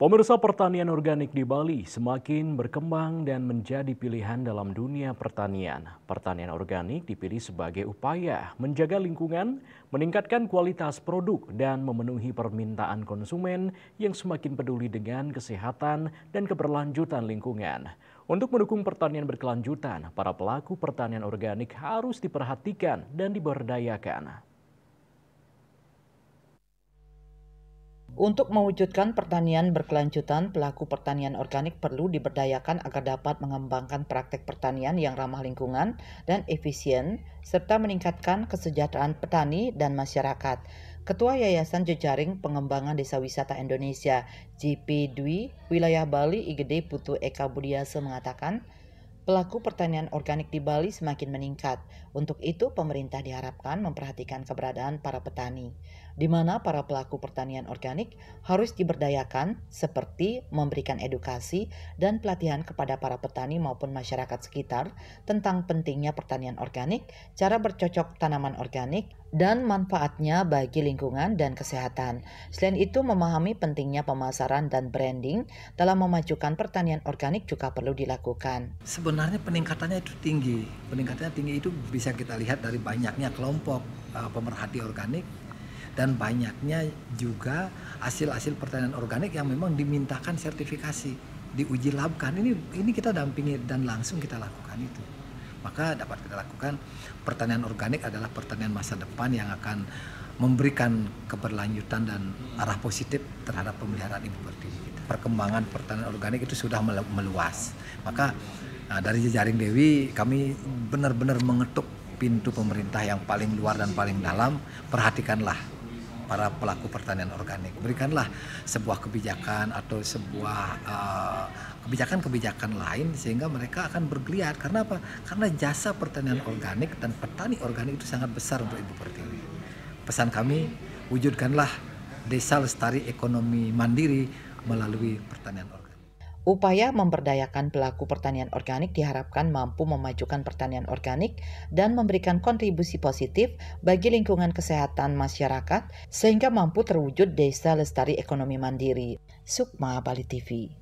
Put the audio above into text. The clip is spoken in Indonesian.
Pemirsa, pertanian organik di Bali semakin berkembang dan menjadi pilihan dalam dunia pertanian. Pertanian organik dipilih sebagai upaya menjaga lingkungan, meningkatkan kualitas produk, dan memenuhi permintaan konsumen yang semakin peduli dengan kesehatan dan keberlanjutan lingkungan. Untuk mendukung pertanian berkelanjutan, para pelaku pertanian organik harus diperhatikan dan diberdayakan. Untuk mewujudkan pertanian berkelanjutan, pelaku pertanian organik perlu diberdayakan agar dapat mengembangkan praktek pertanian yang ramah lingkungan dan efisien, serta meningkatkan kesejahteraan petani dan masyarakat. Ketua Yayasan Jejaring Pengembangan Desa Wisata Indonesia, JP Dwi, Wilayah Bali IGD Putu Eka Budiase mengatakan, pelaku pertanian organik di Bali semakin meningkat. Untuk itu, pemerintah diharapkan memperhatikan keberadaan para petani, di mana para pelaku pertanian organik harus diberdayakan seperti memberikan edukasi dan pelatihan kepada para petani maupun masyarakat sekitar tentang pentingnya pertanian organik, cara bercocok tanaman organik, dan manfaatnya bagi lingkungan dan kesehatan. Selain itu, memahami pentingnya pemasaran dan branding dalam memajukan pertanian organik juga perlu dilakukan. Sebenarnya peningkatannya itu tinggi. Peningkatannya tinggi itu bisa kita lihat dari banyaknya kelompok pemerhati organik dan banyaknya juga hasil-hasil pertanian organik yang memang dimintakan sertifikasi, diuji labkan. Ini kita dampingi dan langsung kita lakukan itu. Maka dapat kita lakukan pertanian organik adalah pertanian masa depan yang akan memberikan keberlanjutan dan arah positif terhadap pemeliharaan ibu pertiwi kita. Perkembangan pertanian organik itu sudah meluas. Maka dari Jejaring Dewi kami benar-benar mengetuk pintu pemerintah yang paling luar dan paling dalam. Perhatikanlah para pelaku pertanian organik. Berikanlah sebuah kebijakan atau sebuah kebijakan-kebijakan lain sehingga mereka akan bergeliat. Karena apa? Karena jasa pertanian organik dan petani organik itu sangat besar untuk Ibu Pertiwi. Pesan kami, wujudkanlah desa lestari ekonomi mandiri melalui pertanian organik. Upaya memberdayakan pelaku pertanian organik diharapkan mampu memajukan pertanian organik dan memberikan kontribusi positif bagi lingkungan kesehatan masyarakat sehingga mampu terwujud desa lestari ekonomi mandiri. Sukma, Bali TV.